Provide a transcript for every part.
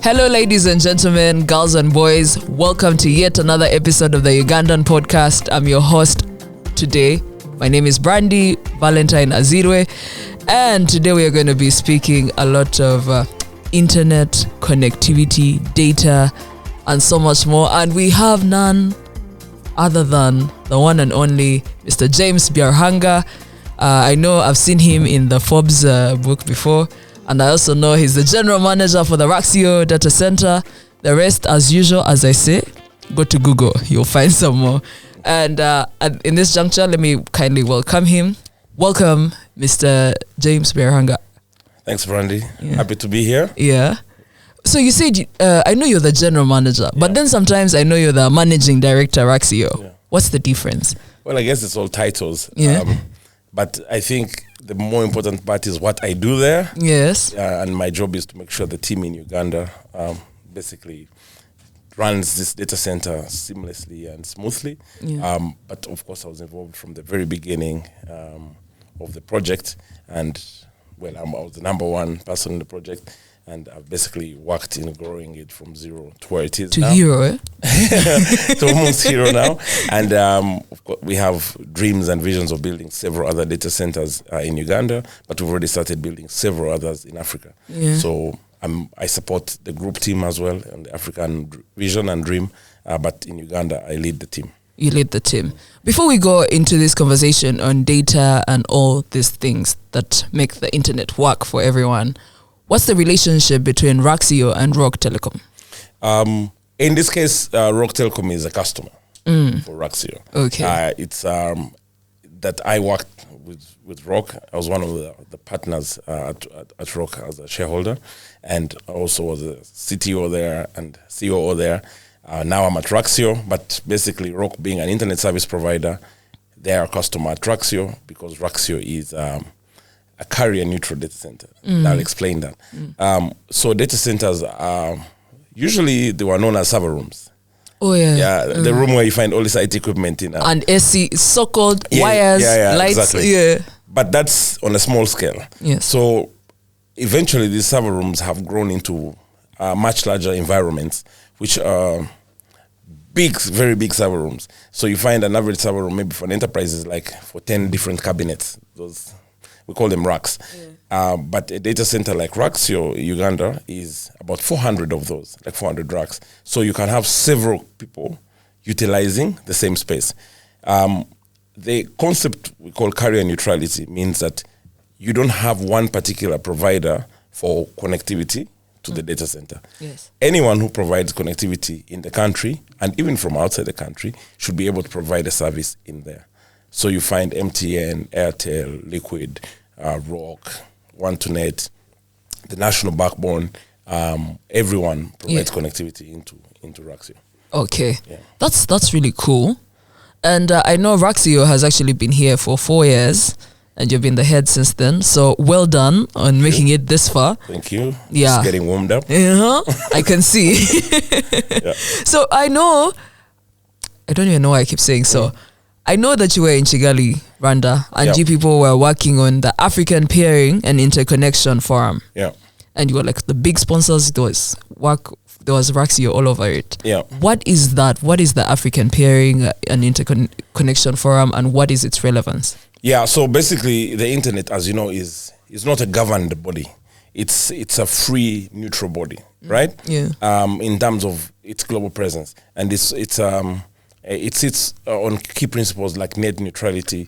Hello, ladies and gentlemen, girls and boys. Welcome to yet another episode of the Ugandan podcast. I'm your host today. My name is Brandy Valentine Azeirwe, and today we are going to be speaking a lot of internet connectivity, data, and so much more. And we have none other than the one and only Mr. James Byaruhanga. I know I've seen him in the Forbes book before. And I also know he's the general manager for the Raxio data center. The rest, as usual, as I say, go to Google. You'll find some more. And in this juncture, let me kindly welcome him. Welcome, Mr. James Byaruhanga. Thanks, Brandy. Yeah. Happy to be here. Yeah. So you said, I know you're the general manager, but then sometimes I know you're the managing director, Raxio. Yeah. What's the difference? Well, I guess it's all titles. Yeah. But I think the more important part is what I do there. Yes. And my job is to make sure the team in Uganda basically runs this data center seamlessly and smoothly. Yeah. But of course, I was involved from the very beginning of the project. And well, I was the number one person in the project. And I've basically worked in growing it from zero to where it is now. To hero, eh? To almost hero now. And of course, we have dreams and visions of building several other data centers in Uganda, but we've already started building several others in Africa. Yeah. So I support the group team as well, and the African vision and dream. But in Uganda, I lead the team. You lead the team. Before we go into this conversation on data and all these things that make the internet work for everyone, what's the relationship between Raxio and Rock Telecom? In this case, Rock Telecom is a customer for Raxio. Okay. It's that I worked with Rock. I was one of the partners at Rock as a shareholder, and I also was a CTO there and COO there. Now I'm at Raxio, but basically Rock being an internet service provider, they are a customer at Raxio because Raxio is a carrier-neutral data center. I'll explain that. So data centers are usually they were known as server rooms. Oh yeah. Yeah, the room where you find all this IT equipment in. And AC, so-called wires, lights. Exactly. Yeah. But that's on a small scale. Yes. So eventually these server rooms have grown into much larger environments, which are big, very big server rooms. So you find an average server room maybe for an enterprise is like for 10 different cabinets. Those we call them racks. Yeah. But a data center like Raxio, Uganda, is about 400 of those, like 400 racks. So you can have several people utilizing the same space. The concept we call carrier neutrality means that you don't have one particular provider for connectivity to the data center. Yes. Anyone who provides connectivity in the country, and even from outside the country, should be able to provide a service in there. So you find MTN, Airtel, Liquid, Rock, One2Net, the national backbone. Everyone provides connectivity into Raxio. Okay, that's really cool. And I know Raxio has actually been here for 4 years, and you've been the head since then. So well done on making it this far. Thank you. Yeah, just getting warmed up. I can see. Yeah. So I don't even know why I keep saying so. I know that you were in Kigali, Rwanda, and you people were working on the African Peering and Interconnection Forum. Yeah. And you were like the big sponsors. There was Raxio all over it. Yeah. What is that? What is the African Peering and Interconnection Forum, and what is its relevance? Yeah, so basically the internet, as you know, is not a governed body. It's a free, neutral body, right? Yeah. In terms of its global presence. And it sits on key principles like net neutrality,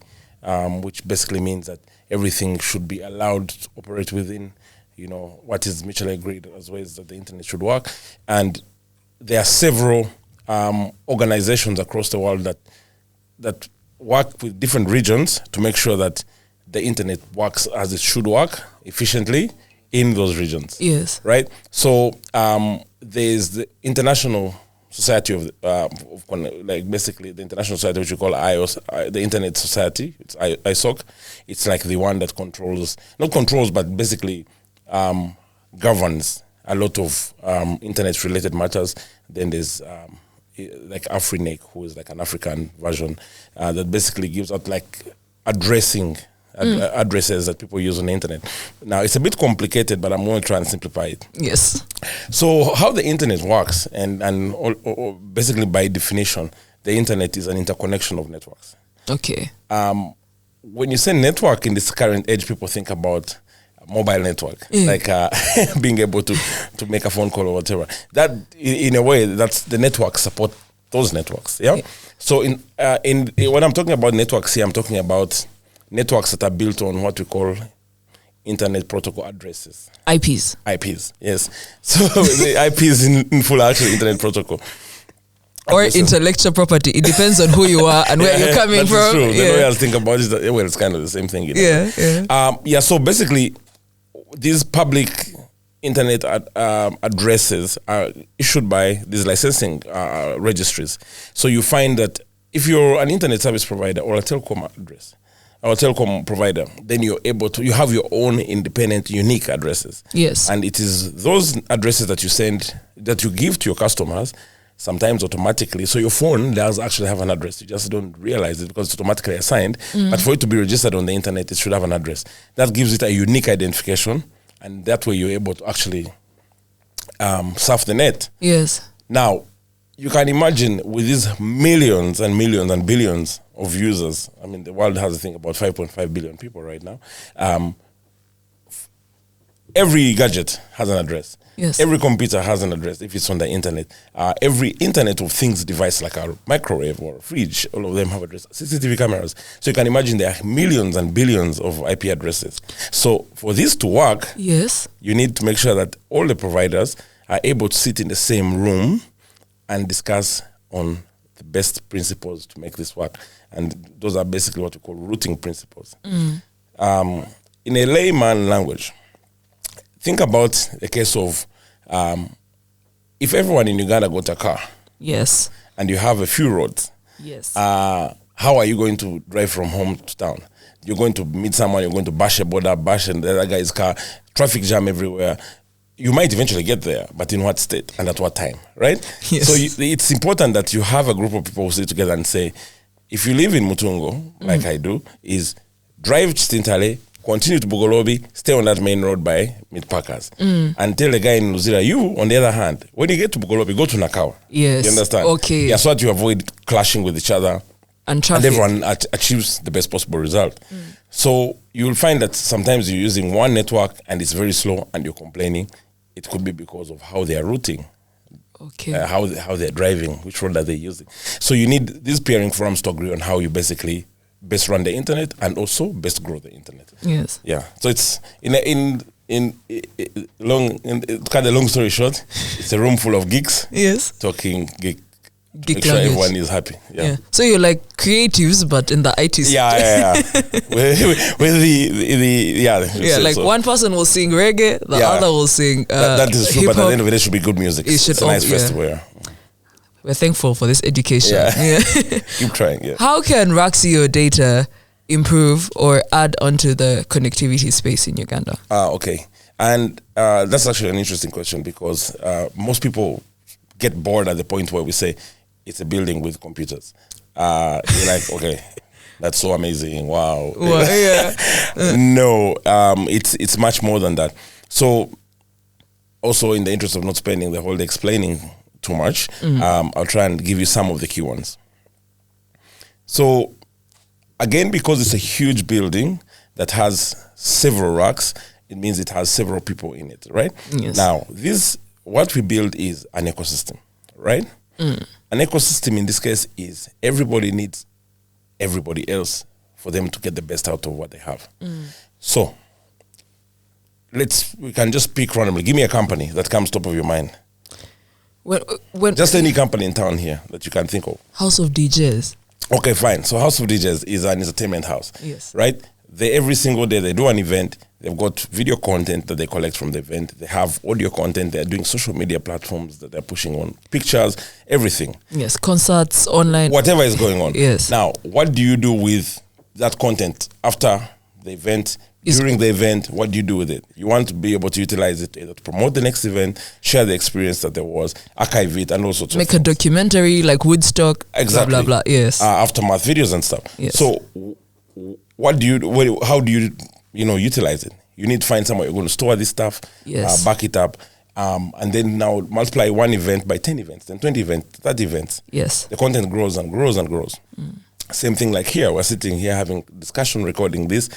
which basically means that everything should be allowed to operate within, what is mutually agreed as ways that the internet should work. And there are several organizations across the world that work with different regions to make sure that the internet works as it should work efficiently in those regions. Yes. Right? So there's the International Society basically the international society which we call IOS, the Internet Society. It's ISOC. It's like the one that not controls, but basically governs a lot of internet-related matters. Then there's like Afrinic, who is like an African version that basically gives out like addressing addresses that people use on the internet. Now, it's a bit complicated, but I'm going to try and simplify it. Yes. So how the internet works, and basically by definition, the internet is an interconnection of networks. Okay. When you say network in this current age, people think about a mobile network, like being able to make a phone call or whatever. That, in a way, that's the network support those networks. Yeah. So in when I'm talking about networks here, I'm talking about networks that are built on what we call internet protocol addresses. IPs. Yes. So the IPs in full actually internet protocol. Or intellectual property. It depends on who you are and where you're coming from. True. The way I think about it is that, well, it's kind of the same thing. So basically, these public internet addresses are issued by these licensing registries. So you find that if you're an internet service provider or a telecom address, or a telecom provider, then you have your own independent, unique addresses. Yes. And it is those addresses that you give to your customers, sometimes automatically. So your phone does actually have an address. You just don't realize it because it's automatically assigned. But for it to be registered on the internet, it should have an address. That gives it a unique identification. And that way you're able to actually surf the net. Yes. Now, you can imagine with these millions and millions and billions of users, I mean, the world has, I think, about 5.5 billion people right now. Every gadget has an address. Yes. Every computer has an address if it's on the internet. Every Internet of Things device like a microwave or a fridge, all of them have addresses. CCTV cameras. So you can imagine there are millions and billions of IP addresses. So for this to work, yes, you need to make sure that all the providers are able to sit in the same room and discuss on the best principles to make this work. And those are basically what we call routing principles. In a layman language, think about the case of if everyone in Uganda got a car. Yes. And you have a few roads. Yes. How are you going to drive from home to town? You're going to meet someone, you're going to bash a border, bash and the other guy's car, traffic jam everywhere. You might eventually get there, but in what state and at what time, right? Yes. So it's important that you have a group of people who sit together and say, if you live in Mutungo, like I do, is drive Stintale, continue to Bugolobi, stay on that main road by Midpackers. And tell the guy in Luzira, you, on the other hand, when you get to Bugolobi, go to Nakawa. Yes. You understand? Okay. Yeah, so that you avoid clashing with each other. And traffic. And everyone achieves the best possible result. So you will find that sometimes you're using one network and it's very slow and you're complaining. It could be because of how they are routing. Okay. How they're driving, which road are they using. So you need these pairing forums to agree on how you basically best run the internet and also best grow the internet. Yes. Yeah. So it's to cut the long story short, it's a room full of geeks. Yes. Talking geek. Geek Make sure language. everyone is happy. Yeah. So you're like creatives, but in the IT space. Yeah. with the like so. one person will sing reggae, the other will sing that is true, but hip-hop. at the end of it, it should be good music. It's a nice festival. Yeah. We're thankful for this education. Yeah. Keep trying. Yeah. How can Raxio data improve or add onto the connectivity space in Uganda? Okay. And that's actually an interesting question because most people get bored at the point where we say it's a building with computers. You're like, okay, that's so amazing. Wow. Well, No, it's much more than that. So also in the interest of not spending the whole day explaining too much, I'll try and give you some of the key ones. So again, because it's a huge building that has several racks, it means it has several people in it, right? Yes. Now, what we build is an ecosystem, right? An ecosystem in this case is everybody needs everybody else for them to get the best out of what they have. So we can just pick randomly. Give me a company that comes top of your mind. When Just any company in town here that you can think of. House of DJs. Okay, fine. So House of DJs is an entertainment house. Yes. Right? Every single day they do an event. They've got video content that they collect from the event. They have audio content. They're doing social media platforms that they're pushing on. Pictures, everything. Yes, concerts, online. Whatever is going on. Yes. Now, what do you do with that content after the event? During the event, what do you do with it? You want to be able to utilize it either to promote the next event, share the experience that there was, archive it, and all sorts of Make a documentary like Woodstock, exactly. blah, blah, blah. Yes. Aftermath videos and stuff. Yes. So how do you utilize it? You need to find somewhere you're going to store this stuff, Yes. back it up, and then now multiply one event by 10 events, then 20 events, 30 events. Yes. The content grows and grows and grows. Same thing like here. We're sitting here having discussion, recording this.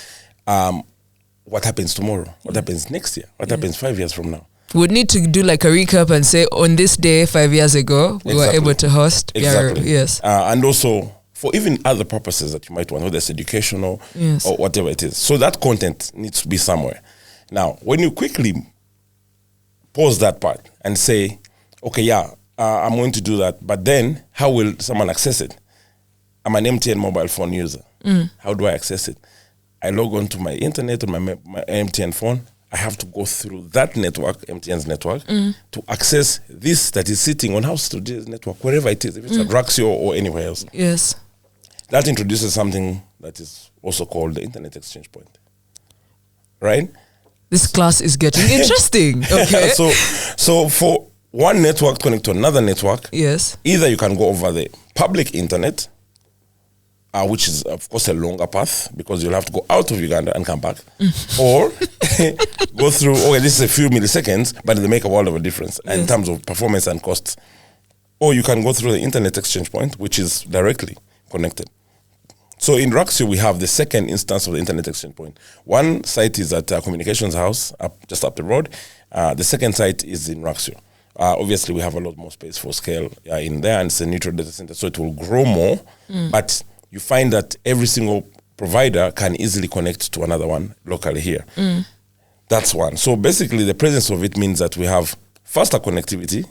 What happens tomorrow? What happens next year? What happens 5 years from now? We'd need to do like a recap and say on this day 5 years ago we were able to host. Exactly. Yes. And also for even other purposes that you might want, whether it's educational Yes. or whatever it is. So that content needs to be somewhere. Now, when you quickly pause that part and say, okay, I'm going to do that, but then how will someone access it? I'm an MTN mobile phone user. How do I access it? I log on to my internet on my MTN phone. I have to go through that network, MTN's network, to access this that is sitting on House Studios network, wherever it is, if it's at Raxio or anywhere else. Yes. That introduces something that is also called the Internet Exchange Point. Right? This class is getting interesting. Okay. So for one network to connect to another network, Yes. either you can go over the public internet, which is of course a longer path because you'll have to go out of Uganda and come back, or go through. Okay, this is a few milliseconds, but they make a world of a difference in terms of performance and costs. Or you can go through the Internet Exchange Point, which is directly connected. So in Raxio, we have the second instance of the Internet Exchange Point. One site is at Communications House, just up the road. The second site is in Raxio. Obviously, we have a lot more space for scale in there, and it's a neutral data center, so it will grow more. But you find that every single provider can easily connect to another one locally here. That's one. So basically, the presence of it means that we have faster connectivity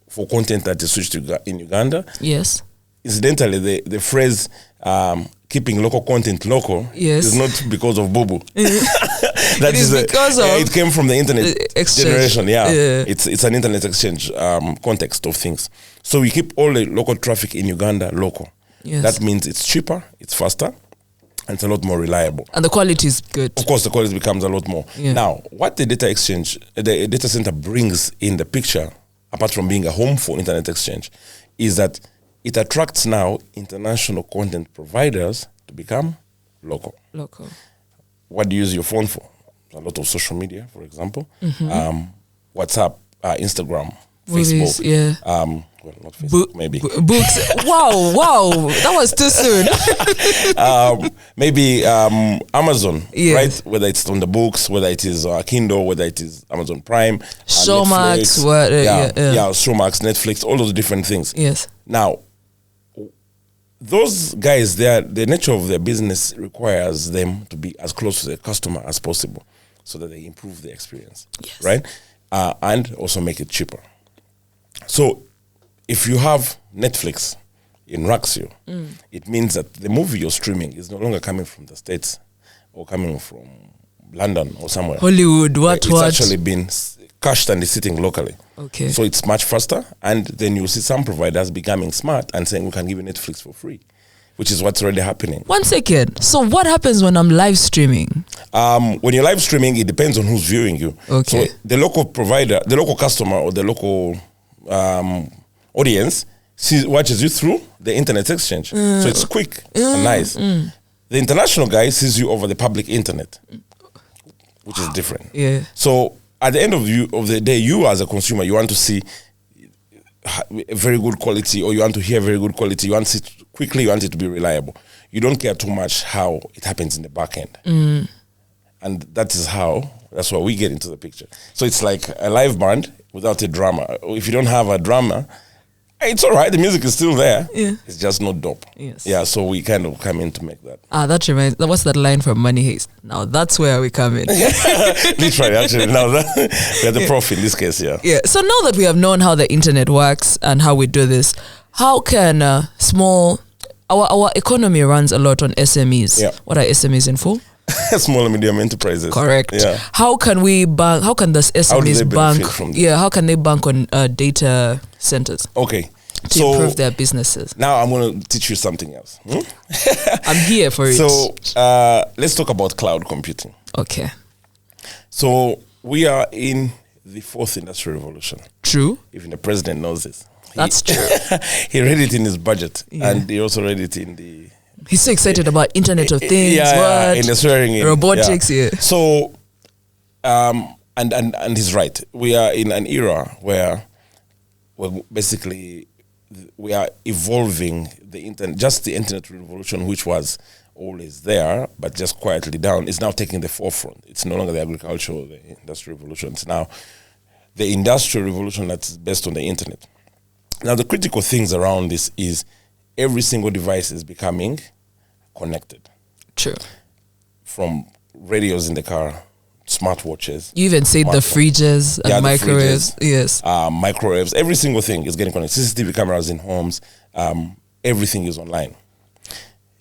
for content that is switched in Uganda. Yes. Incidentally, the phrase keeping local content local is not because of Bubu. It is because of it came from the internet exchange. generation. It's an internet exchange context of things. So we keep all the local traffic in Uganda local. Yes. That means it's cheaper, it's faster, and it's a lot more reliable. And the quality is good. Of course, the quality becomes a lot more. Yeah. Now, what the data center brings in the picture, apart from being a home for internet exchange, is that it attracts now international content providers to become local. What do you use your phone for? A lot of social media, for example. WhatsApp, Instagram, Movies, Facebook. Well, not Facebook, maybe. Books. Wow. That was too soon. Maybe Amazon, Yes. right? Whether it's on the books, whether it is Kindle, whether it is Amazon Prime, Showmax, Netflix, Showmax, Netflix, all those different things. Yes. Now, those guys, the nature of their business requires them to be as close to the customer as possible so that they improve the experience, right? And also make it cheaper. So if you have Netflix in Raxio, it means that the movie you're streaming is no longer coming from the States or coming from London or somewhere. Hollywood, It's actually been cached and is sitting locally. Okay. So it's much faster, and then you see some providers becoming smart and saying we can give you Netflix for free, which is what's already happening. 1 second. So what happens when I'm live streaming? When you're live streaming, it depends on who's viewing you. Okay. So the local provider, the local customer, or the local audience watches you through the internet exchange. So it's quick and nice. The international guy sees you over the public internet, which is different. Yeah. So at the end of the day, you as a consumer, you want to see very good quality, or you want to hear very good quality. You want it quickly, you want it to be reliable. You don't care too much how it happens in the back end. And that's where we get into the picture. So it's like a live band without a drummer. If you don't have a drummer, it's all right. The music is still there. Yeah. It's just not dope. Yes. Yeah, so we kind of come in to make that. That reminds. What's that line from Money Heist? Now that's where we come in. Literally, actually. Now we're the prof in this case, yeah. Yeah. So now that we have known how the internet works and how we do this, how can our economy runs a lot on SMEs. Yeah. What are SMEs in full? Small and medium enterprises. Correct. Yeah. How can we bank? How can the SMEs bank? From How can they bank on data centers? Okay. To improve their businesses. Now I'm going to teach you something else. I'm here for it. So let's talk about cloud computing. Okay. So we are in the 4th industrial revolution. True. Even the president knows this. That's true. He read it in his budget, and he also read it in the He's so excited about Internet of Things, and the swearing in. Robotics, yeah. So, and he's right. We are in an era where basically we are evolving the internet. Just the internet revolution, which was always there, but just quietly down, is now taking the forefront. It's no longer the agricultural, the industrial revolution. It's now the industrial revolution that's based on the internet. Now, the critical things around this is every single device is becoming connected. True. From radios in the car, smartwatches. You even said the fridges and microwaves. Yes. Microwaves. Every single thing is getting connected. CCTV cameras in homes. Everything is online.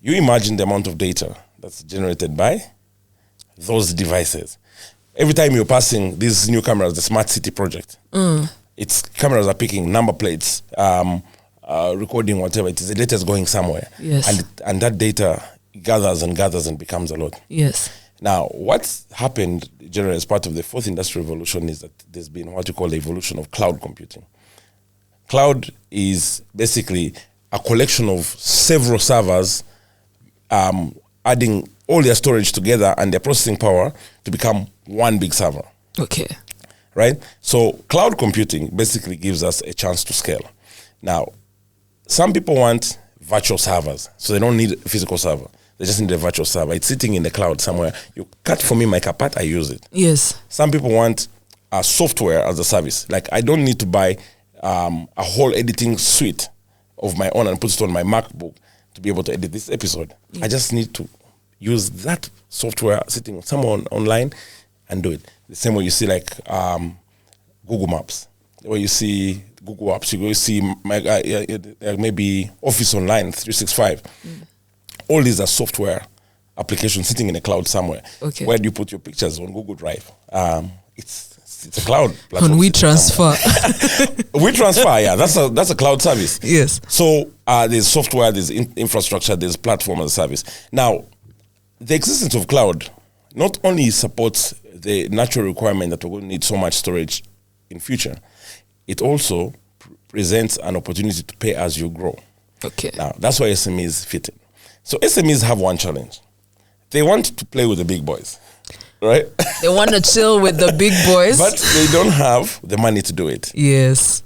You imagine the amount of data that's generated by those devices. Every time you're passing these new cameras, the Smart City project, its cameras are picking number plates, recording whatever it is. The data is going somewhere. Yes. And that data gathers and becomes a lot. Yes. Now, what's happened generally as part of the fourth industrial revolution is that there's been what you call the evolution of cloud computing. Cloud is basically a collection of several servers adding all their storage together and their processing power to become one big server. Okay. Right? So cloud computing basically gives us a chance to scale. Now, some people want virtual servers, so they don't need a physical server. They just need a virtual server. It's sitting in the cloud somewhere. You cut for me my carpet, I use it. Yes. Some people want a software as a service. Like, I don't need to buy a whole editing suite of my own and put it on my MacBook to be able to edit this episode. I just need to use that software sitting somewhere online and do it. The same way you see like Google Maps, where you see Google Apps, you see maybe Office Online 365. All these are software applications sitting in a cloud somewhere. Okay. Where do you put your pictures? On Google Drive. It's a cloud platform. On WeTransfer. WeTransfer, yeah, that's a cloud service. Yes. So there's software, there's infrastructure, there's platform as a service. Now, the existence of cloud not only supports the natural requirement that we're going to need so much storage in future, it also presents an opportunity to pay as you grow. Okay. Now, that's why SMEs fit in. So SMEs have one challenge. They want to play with the big boys, right? They want to chill with the big boys. But they don't have the money to do it. Yes.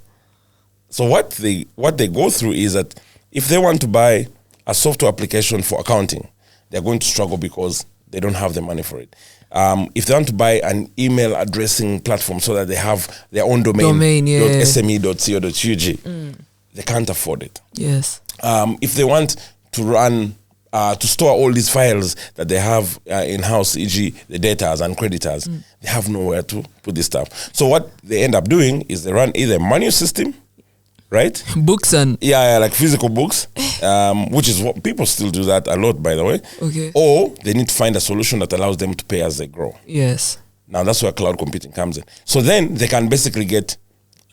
So what they go through is that if they want to buy a software application for accounting, they're going to struggle because they don't have the money for it. If they want to buy an email addressing platform so that they have their own domain yeah. .sme.co.ug, they can't afford it. Yes. If they want to run to store all these files that they have in-house, e.g. the debtors and creditors, they have nowhere to put this stuff. So what they end up doing is they run either a manual system, right? Books and... Yeah, like physical books, which is what people still do that a lot, by the way. Okay. Or they need to find a solution that allows them to pay as they grow. Yes. Now that's where cloud computing comes in. So then they can basically get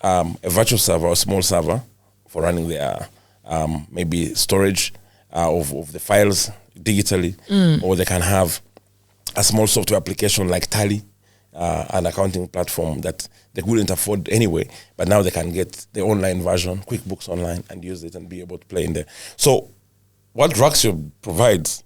a virtual server or a small server for running their maybe storage of the files digitally, or they can have a small software application like Tally, an accounting platform that they couldn't afford anyway, but now they can get the online version, QuickBooks Online, and use it and be able to play in there. So what Raxio provides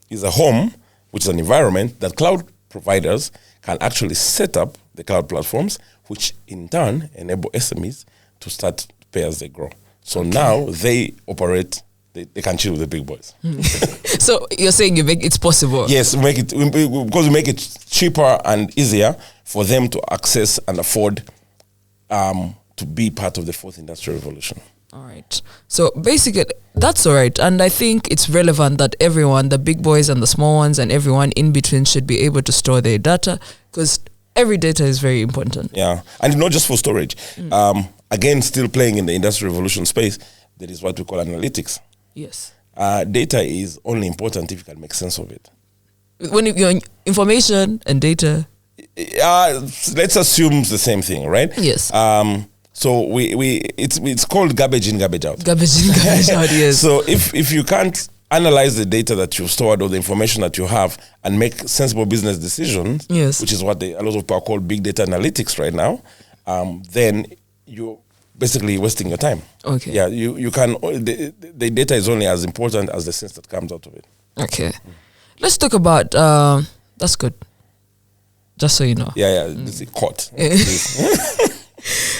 is a home, which is an environment that cloud providers can actually set up the cloud platforms, which in turn enable SMEs to start to pay as they grow. So now they operate, they can chill with the big boys. So you're saying it's possible? Yes, because we make it cheaper and easier for them to access and afford to be part of the fourth industrial revolution. All right. So basically, that's all right. And I think it's relevant that everyone, the big boys and the small ones and everyone in between, should be able to store their data, because every data is very important. Yeah. And not just for storage. Again, still playing in the industrial revolution space, there is what we call analytics. Yes. Data is only important if you can make sense of it. When you're information and data. Let's assume it's the same thing, right? Yes. So it's called garbage in, garbage out. Garbage in, garbage out, yes. So if you can't analyze the data that you've stored or the information that you have and make sensible business decisions, yes, which is what a lot of people call big data analytics right now, then basically wasting your time. Okay. Yeah, you can, the data is only as important as the sense that comes out of it. Okay. Let's talk about, that's good. Just so you know. Yeah, this is caught.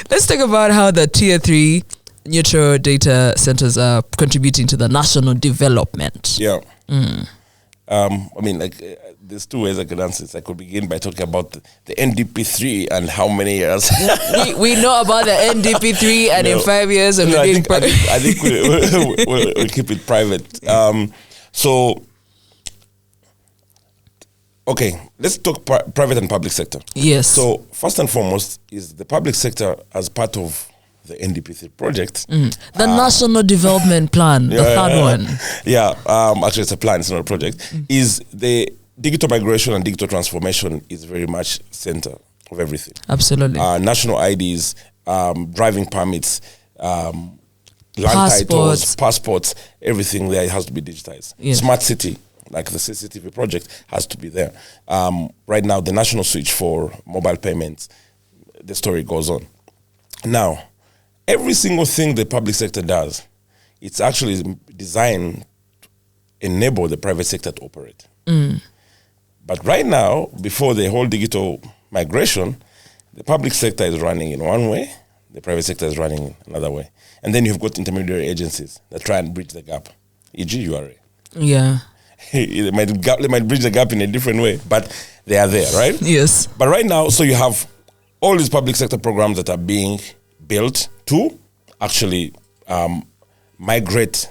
Let's talk about how the tier 3 neutral data centers are contributing to the national development. Yeah. I mean, like, there's two ways I could answer this. I could begin by talking about the NDP3 and how many years. we know about the NDP3 and in 5 years of I think we'll keep it private. So, okay, let's talk private and public sector. Yes. So, first and foremost is the public sector as part of the NDP3 project. The National Development Plan, the third one. Yeah, actually it's a plan, it's not a project. Is the digital migration and digital transformation is very much center of everything. Absolutely. National IDs, driving permits, land titles, passports, everything there has to be digitized. Yes. Smart city, like the CCTV project, has to be there. Right now, the national switch for mobile payments, the story goes on. Now, every single thing the public sector does, it's actually designed to enable the private sector to operate. But right now, before the whole digital migration, the public sector is running in one way, the private sector is running in another way. And then you've got intermediary agencies that try and bridge the gap, e.g. URA. Yeah. They might bridge the gap in a different way, but they are there, right? Yes. But right now, so you have all these public sector programs that are being built to actually migrate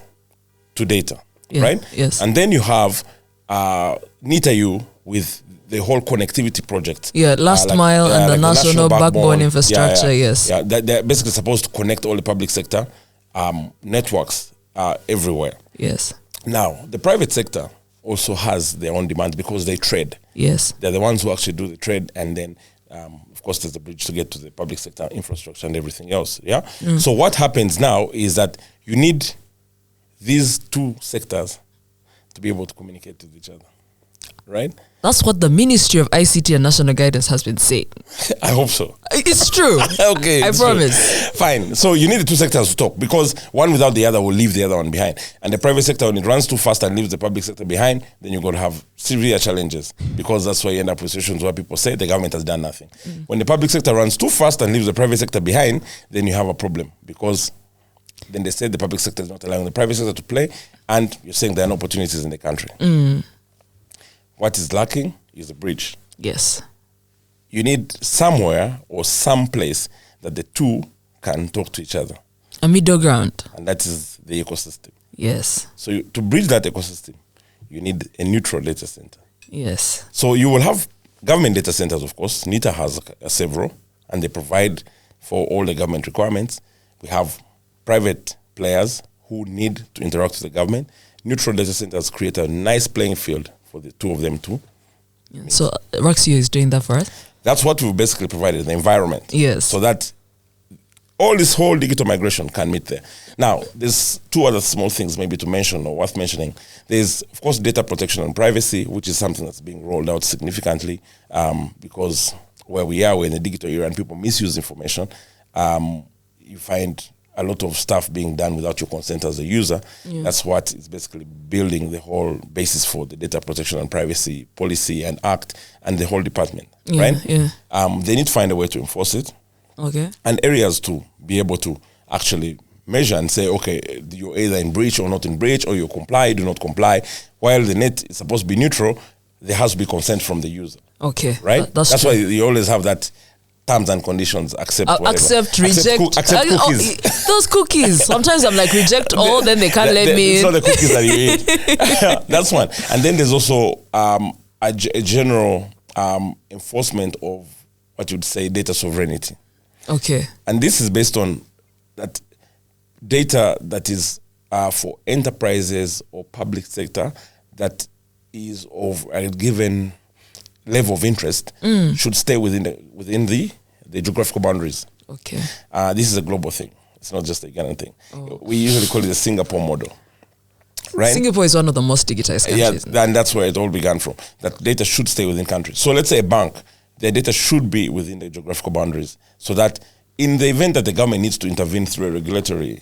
to data, right? Yes. And then you have NITAU with the whole connectivity project. Yeah, last mile and the national backbone infrastructure, yes. Yeah, they're basically supposed to connect all the public sector networks everywhere. Yes. Now, the private sector also has their own demand because they trade. Yes. They're the ones who actually do the trade, and then of course there's a bridge to get to the public sector infrastructure and everything else. Yeah. So what happens now is that you need these two sectors to be able to communicate with each other, right? That's what the Ministry of ICT and National Guidance has been saying. I hope so. It's true. Okay. I promise. True. Fine. So you need the two sectors to talk, because one without the other will leave the other one behind. And the private sector, when it runs too fast and leaves the public sector behind, then you're going to have severe challenges, because that's why you end up with situations where people say the government has done nothing. When the public sector runs too fast and leaves the private sector behind, then you have a problem, because then they say the public sector is not allowing the private sector to play, and you're saying there are no opportunities in the country. What is lacking is a bridge. Yes. You need somewhere or some place that the two can talk to each other. A middle ground. And that is the ecosystem. Yes. So to bridge that ecosystem, you need a neutral data center. Yes. So you will have government data centers, of course. NITA has several, and they provide for all the government requirements. We have private players who need to interact with the government. Neutral data centers create a nice playing field for the two of them too. Yeah. So Raxio is doing that for us? That's what we've basically provided, the environment. Yes. So that all this whole digital migration can meet there. Now, there's two other small things maybe to mention or worth mentioning. There's, of course, data protection and privacy, which is something that's being rolled out significantly, because where we are, we're in the digital era and people misuse information. You find a lot of stuff being done without your consent as a user. Yeah. That's what is basically building the whole basis for the data protection and privacy policy and act and the whole department, right? Yeah. They need to find a way to enforce it. Okay. And areas to be able to actually measure and say, okay, you're either in breach or not in breach, or you comply, do not comply. While the net is supposed to be neutral, there has to be consent from the user. Okay. Right? That's why you always have that terms and conditions, accept whatever. Accept, reject. Accept cookies. Those cookies. Sometimes I'm like, reject all, then they can't let me in. It's not the cookies that you eat. That's one. And then there's also a general enforcement of what you'd say data sovereignty. Okay. And this is based on that data that is for enterprises or public sector that is of a given level of interest should stay within the geographical boundaries. Okay. This is a global thing. It's not just a Ugandan thing. Oh. We usually call it the Singapore model. Right? Singapore is one of the most digitized countries. Yeah, and that's where it all began from. That data should stay within countries. So let's say a bank, their data should be within the geographical boundaries, so that in the event that the government needs to intervene through a regulatory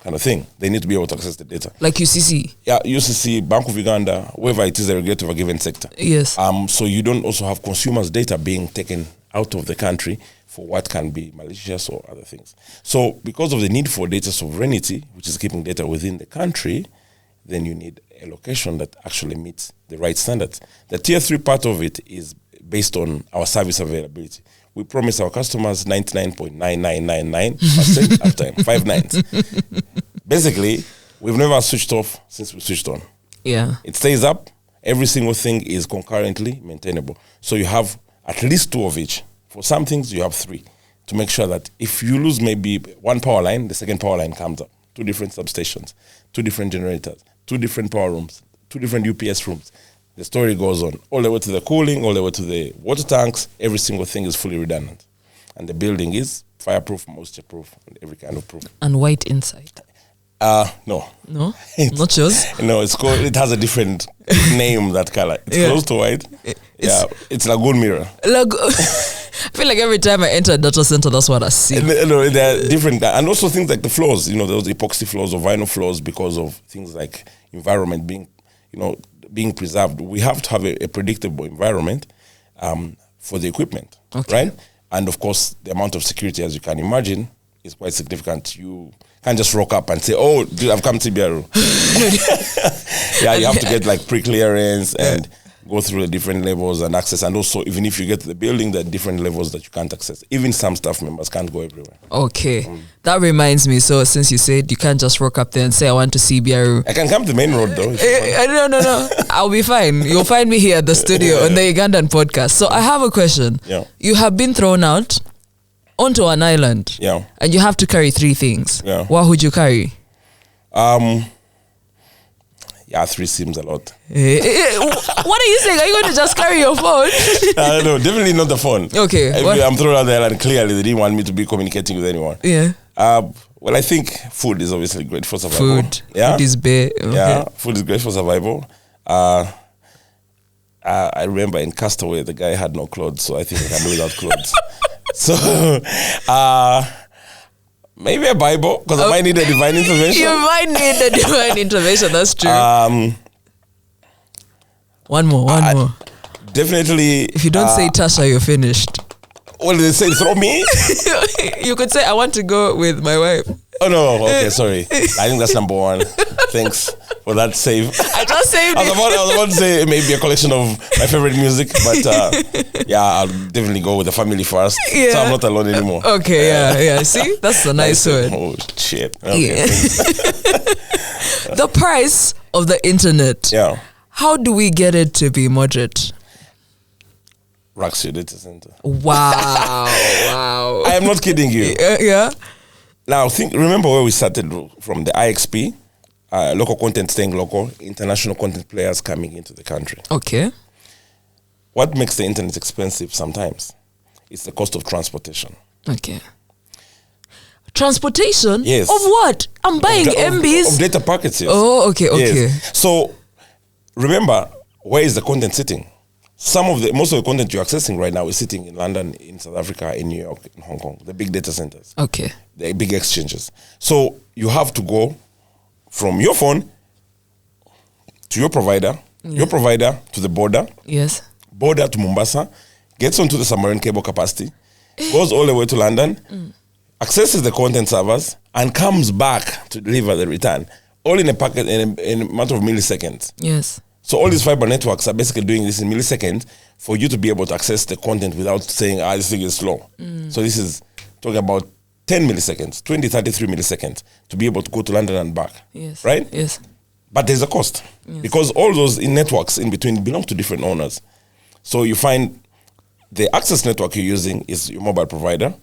kind of thing, they need to be able to access the data. Like UCC? Yeah, UCC, Bank of Uganda, whoever it is, the regulator of a given sector. Yes. So you don't also have consumers' data being taken out of the country for what can be malicious or other things. So because of the need for data sovereignty, which is keeping data within the country, then you need a location that actually meets the right standards. The tier 3 part of it is based on our service availability. We promise our customers 99.9999% uptime, 5 nines. Basically, we've never switched off since we switched on. Yeah. It stays up. Every single thing is concurrently maintainable. So you have at least 2 of each. For some things, you have 3 to make sure that if you lose maybe one power line, the second power line comes up. 2 different substations, 2 different generators, 2 different power rooms, 2 different UPS rooms. The story goes on, all the way to the cooling, all the way to the water tanks. Every single thing is fully redundant. And the building is fireproof, moisture-proof, and every kind of proof. And white inside? No. No? Not yours? No, it has a different name, that color. It's close to white. It's lagoon mirror. I feel like every time I enter a data center, that's what I see. No, they're different. And also things like the floors, those epoxy floors or vinyl floors, because of things like environment being preserved. We have to have a predictable environment for the equipment, right? And of course, the amount of security, as you can imagine, is quite significant. You can't just rock up and say, "Oh, dude, I've come to Byaru." Yeah, you have to get like pre-clearance and go through the different levels and access. And also, even if you get to the building, there are different levels that you can't access. Even some staff members can't go everywhere. Okay. That reminds me. So since you said you can't just rock up there and say, "I want to see Byaru." I can come to the main road though. No. I'll be fine. You'll find me here at the studio on the Ugandan podcast. So I have a question. Yeah. You have been thrown out onto an island. Yeah. And you have to carry 3 things. Yeah. What would you carry? 3 seems a lot. What are you saying? Are you going to just carry your phone? No, definitely not the phone. Okay. I'm thrown out there and clearly they didn't want me to be communicating with anyone. Yeah. Well, I think food is obviously great for survival. Food is bare. Okay. Yeah, food is great for survival. I remember in Castaway, the guy had no clothes, so I think I can do without clothes. So, maybe a Bible, because I might need a divine intervention. You might need a divine intervention, that's true. One more. Definitely. If you don't say Tasha, you're finished. What did they say? Throw me? You could say, I want to go with my wife. Oh, no. Okay, sorry. I think that's number 1. Thanks for that save. I just saved I was about to say maybe a collection of my favorite music, but I'll definitely go with the family first. Yeah. So I'm not alone anymore. Okay, yeah. See? That's a nice one. Oh, shit. Okay. Yeah. The price of the internet. Yeah. How do we get it to be moderate? Raxio data center. Wow. I am not kidding you. Yeah. Now, remember where we started from, the IXP, local content staying local, international content players coming into the country. Okay. What makes the internet expensive sometimes is the cost of transportation. Okay. Transportation? Yes. Of what? I'm buying MBs. Of data packets, yes. Oh, okay. Yes. So, remember, where is the content sitting? Most of the content you're accessing right now is sitting in London, in South Africa, in New York, in Hong Kong, the big data centers. Okay. The big exchanges. So you have to go from your phone to your provider, your provider to the border. Yes. Border to Mombasa, gets onto the submarine cable capacity, goes all the way to London, accesses the content servers, and comes back to deliver the return. All in a packet in a matter of milliseconds. Yes. So all these fiber networks are basically doing this in milliseconds for you to be able to access the content without saying, this thing is slow. So this is talking about 10 milliseconds, 20, 33 milliseconds to be able to go to London and back. Yes. Right? Yes. But there's a cost because all those networks in between belong to different owners. So you find the access network you're using is your mobile provider.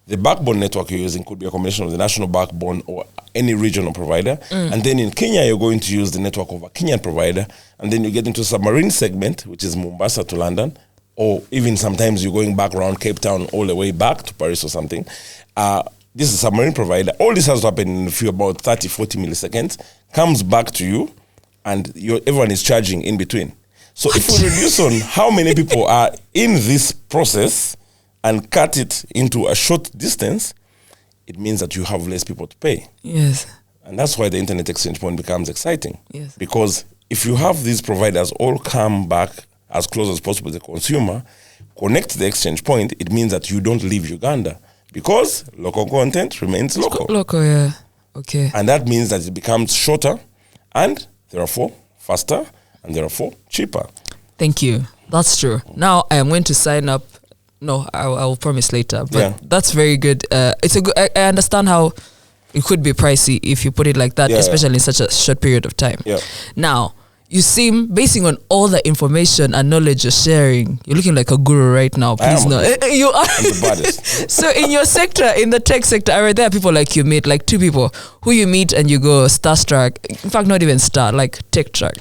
The backbone network you're using could be a combination of the national backbone or any regional provider. And then in Kenya, you're going to use the network of a Kenyan provider. And then you get into a submarine segment, which is Mombasa to London, or even sometimes you're going back around Cape Town all the way back to Paris or something. This is a submarine provider. All this has to happen in a few about 30, 40 milliseconds, comes back to you, and everyone is charging in between. So if we reduce on how many people are in this process, and cut it into a short distance, it means that you have less people to pay. Yes. And that's why the internet exchange point becomes exciting. Yes. Because if you have these providers all come back as close as possible to the consumer, connect to the exchange point, it means that you don't leave Uganda because local content remains local. Local, yeah. Okay. And that means that it becomes shorter and therefore faster and therefore cheaper. Thank you. That's true. Now I am going to sign up. No, I will promise later. But that's very good. It's a good. I understand how it could be pricey if you put it like that, especially in such a short period of time. Yeah. Now, you seem, basing on all the information and knowledge you're sharing, you're looking like a guru right now. Please no. You are. I'm the baddest. So in your sector, in the tech sector, are there people like you meet, like two people who you meet and you go starstruck? In fact, not even star, like tech struck.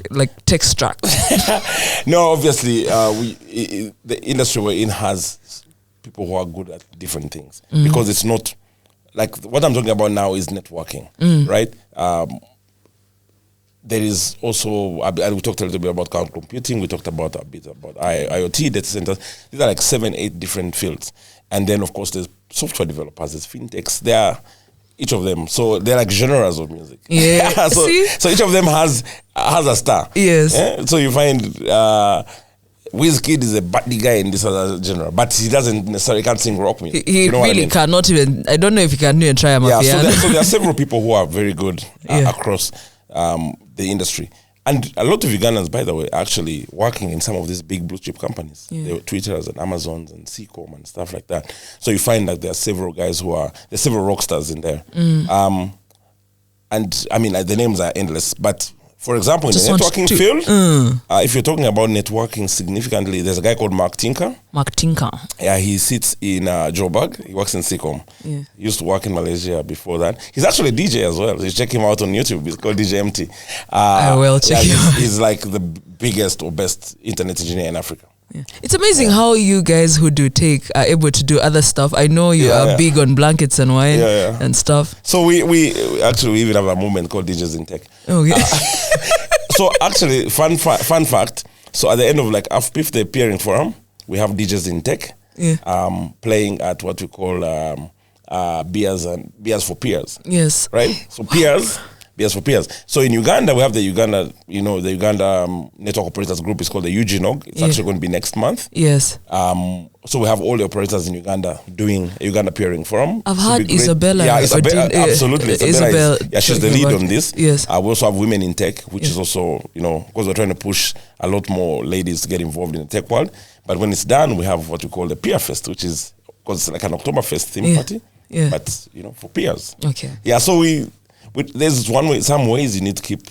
No, obviously, the industry we're in has people who are good at different things because it's not like what I'm talking about now is networking, right? There is also, we talked a little bit about cloud computing. We talked about a bit about IoT data centers. These are like 7-8 different fields. And then, of course, there's software developers, there's fintechs. They are each of them. So they're like genres of music. Yeah. so each of them has a star. Yes. Yeah? So you find Wizkid is a body guy in this other genre, but he doesn't necessarily can't sing rock music. He really cannot even. I don't know if he can even try a piano. So there are several people who are very good across the industry. And a lot of Ugandans, by the way, are actually working in some of these big blue chip companies. There are Twitters and Amazons and Seacom and stuff like that. So you find that there are several guys there's several rock stars in there. And I mean, the names are endless. But for example, in the networking field, if you're talking about networking significantly, there's a guy called Mark Tinker. Mark Tinker. Yeah, he sits in Joburg. He works in Seacom. Yeah. He used to work in Malaysia before that. He's actually a DJ as well. You check him out on YouTube. He's called DJ MT. I will check him out. He's like the biggest or best internet engineer in Africa. Yeah. It's amazing how you guys who do tech are able to do other stuff. I know you are big on blankets and wine and stuff. So we even have a movement called DJs in Tech. Okay. So actually, fun fact. So at the end of like AFPIF, the peering forum, we have DJs in Tech playing at what we call beers for peers. Yes. Right. So peers. Beers for peers. So in Uganda, we have the Uganda Network Operators Group is called the UGNOG. It's actually going to be next month. Yes. So we have all the operators in Uganda doing a Uganda peering forum. I've heard Isabella. Yeah, absolutely. Isabel. She's the lead on this. Yes. We also have women in tech, which is also, because we're trying to push a lot more ladies to get involved in the tech world. But when it's done, we have what we call the Peer Fest, which is, because it's like an Oktoberfest theme party. Yeah. But, for peers. Okay. Yeah, so there's some ways you need to keep,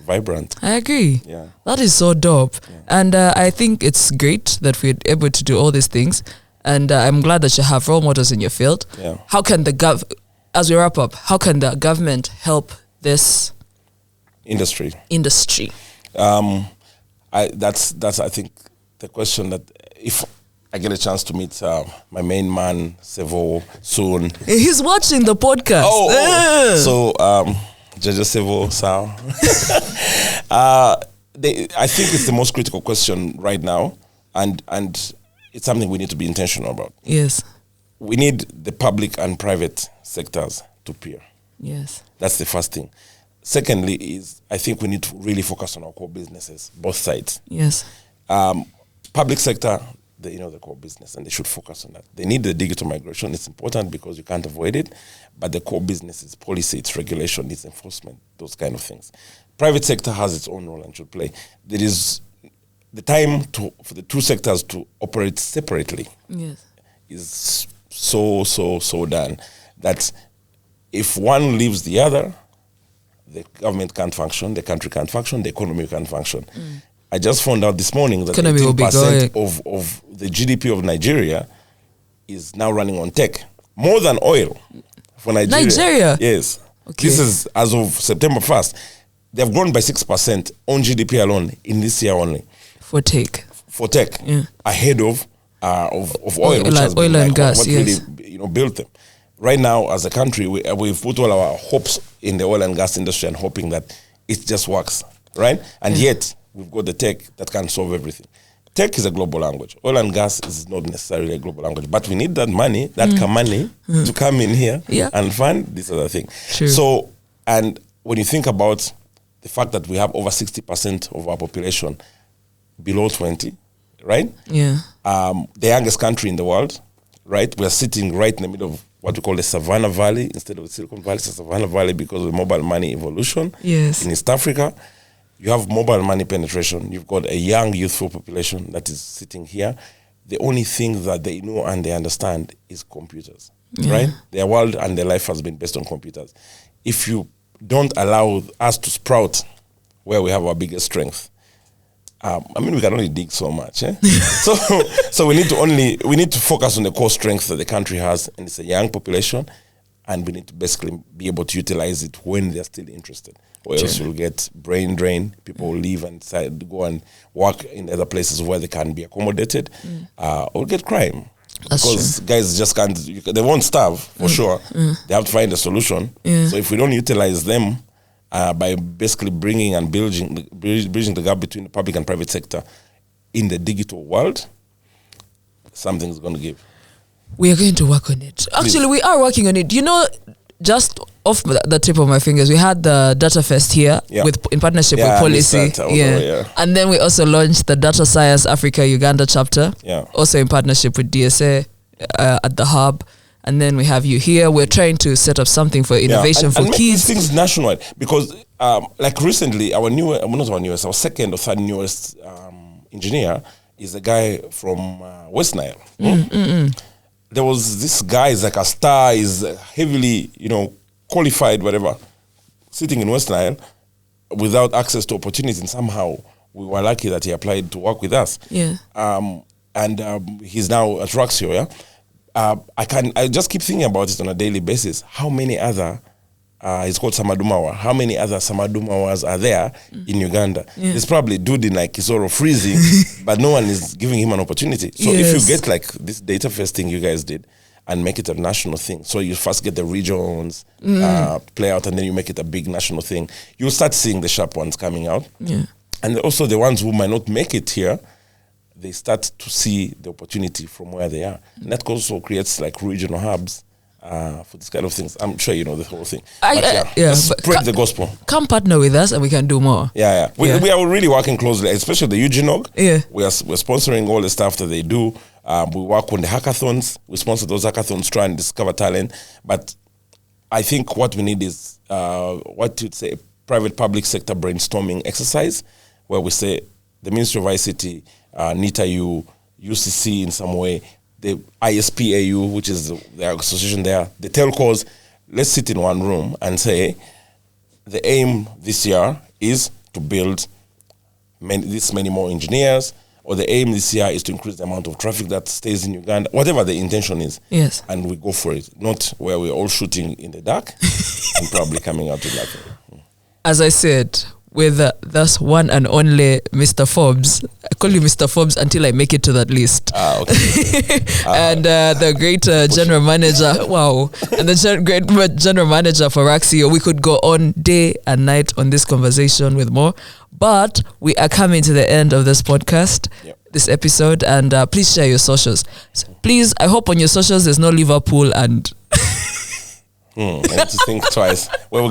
vibrant. I agree. Yeah. That is so dope. Yeah. And I think it's great that we're able to do all these things. And I'm glad that you have role models in your field. Yeah. How can as we wrap up, how can the government help this industry? That's I think the question that if I get a chance to meet my main man, Sevo, soon. He's watching the podcast. So, Jaja Sevo, Sao. I think it's the most critical question right now, and it's something we need to be intentional about. Yes. We need the public and private sectors to peer. Yes. That's the first thing. Secondly is I think we need to really focus on our core businesses, both sides. Yes. Public sector, the core business, and they should focus on that. They need the digital migration. It's important because you can't avoid it, but the core business is policy, it's regulation, it's enforcement, those kind of things. Private sector has its own role and should play. There is the time for the two sectors to operate separately. Yes. Is so done that if one leaves the other, the government can't function, the country can't function, the economy can't function. I just found out this morning that 18% of the GDP of Nigeria is now running on tech. More than oil for Nigeria. Nigeria? Yes. Okay. This is as of September 1st. They've grown by 6% on GDP alone in this year only. For tech. Yeah. Ahead of oil, which has been and gas, what really built them. Right now, as a country, we've put all our hopes in the oil and gas industry and hoping that it just works, right? And yet, we've got the tech that can solve everything. tech is a global language. Oil and gas is not necessarily a global language, but we need that money, money to come in here and fund this other thing. True. So, and when you think about the fact that we have over 60% of our population below 20, right? Yeah. The youngest country in the world, right? We're sitting right in the middle of what we call the Savannah Valley instead of the Silicon Valley. It's the Savannah Valley because of mobile money evolution. Yes. In East Africa, you have mobile money penetration. You've got a young, youthful population that is sitting here. The only thing that they know and they understand is computers, right? Their world and their life has been based on computers. If you don't allow us to sprout where we have our biggest strength, we can only dig so much. So we need to focus on the core strength that the country has, and it's a young population, and we need to basically be able to utilize it when they're still interested. Or else we'll get brain drain. People will leave and decide to go and work in other places where they can be accommodated. Or get crime. Because guys just can't, they won't starve for sure. They have to find a solution. So if we don't utilize them by basically bringing and bridging the gap between the public and private sector in the digital world, something's going to give. We are going to work on it. Actually, we are working on it. You know, just off the tip of my fingers, we had the Data Fest here in partnership with Policy. And then we also launched the Data Science Africa Uganda chapter, also in partnership with DSA at the Hub. And then we have you here. We're trying to set up something for innovation for and kids. Make things nationwide, because like recently, our second or third newest engineer is a guy from West Nile. There was this guy is like a star, is heavily, qualified, whatever, sitting in West Nile without access to opportunities, and somehow we were lucky that he applied to work with us. And he's now at Raxio. I just keep thinking about it on a daily basis. How many other it's called Samadumawa. How many other Samadumawas are there in Uganda? There's probably dude in like Kisoro freezing, but no one is giving him an opportunity. So if you get like this Data Fest thing you guys did and make it a national thing, so you first get the regions play out, and then you make it a big national thing, you'll start seeing the sharp ones coming out. And also the ones who might not make it here, they start to see the opportunity from where they are. And that also creates like regional hubs for this kind of things. I'm sure you know the whole thing. Spread the gospel. Come partner with us and we can do more. We are really working closely, especially the UGNOG. We're sponsoring all the stuff that they do. We work on the hackathons. We sponsor those hackathons, try and discover talent. But I think what we need is what you'd say a private-public sector brainstorming exercise, where we say the Ministry of ICT, NITAU, UCC in some way, the ISPAU, which is the association there, the telcos, let's sit in one room and say the aim this year is to build many more engineers, or the aim this year is to increase the amount of traffic that stays in Uganda, whatever the intention is. And we go for it, not where we're all shooting in the dark and probably coming out with nothing. As I said, with this one and only Mr. Forbes. I call you Mr. Forbes until I make it to that list. And the great general manager, and the great general manager for Raxio. We could go on day and night on this conversation with more, but we are coming to the end of this podcast, this episode, and please share your socials. Please, I hope on your socials there's no Liverpool and... I need to think twice. We're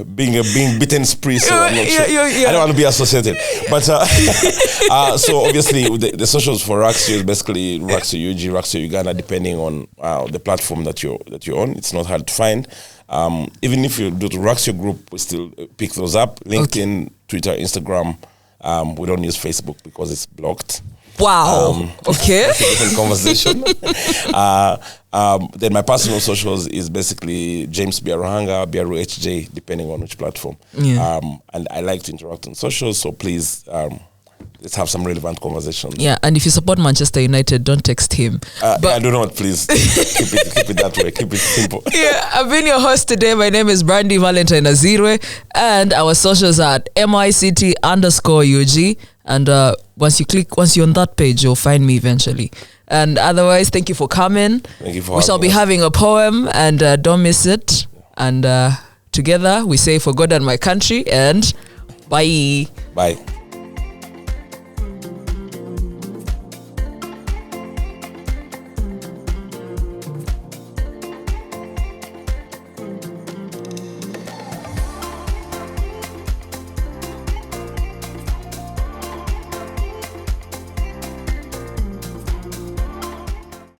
being beaten spree, so I'm not sure. I don't want to be associated. But so obviously the socials for Raxio is basically Raxio UG, Raxio Uganda, depending on the platform that you're on. It's not hard to find. Even if you do the Raxio group, we still pick those up. LinkedIn, Twitter, Instagram. We don't use Facebook because it's blocked. Okay. That's a different conversation. Then my personal socials is basically James Byaruhanga, Byaru HJ, depending on which platform. And I like to interact on socials, so please let's have some relevant conversations. And if you support Manchester United, don't text him. I do not, please. keep it that way. Keep it simple. I've been your host today. My name is Brandy Valentine Azeirwe, and our socials are at MICT_UG. And once you're on that page, you'll find me eventually. And otherwise, thank you for coming. Thank you for We shall be having a poem, and don't miss it. And together we say, for God and my country, and bye. Bye.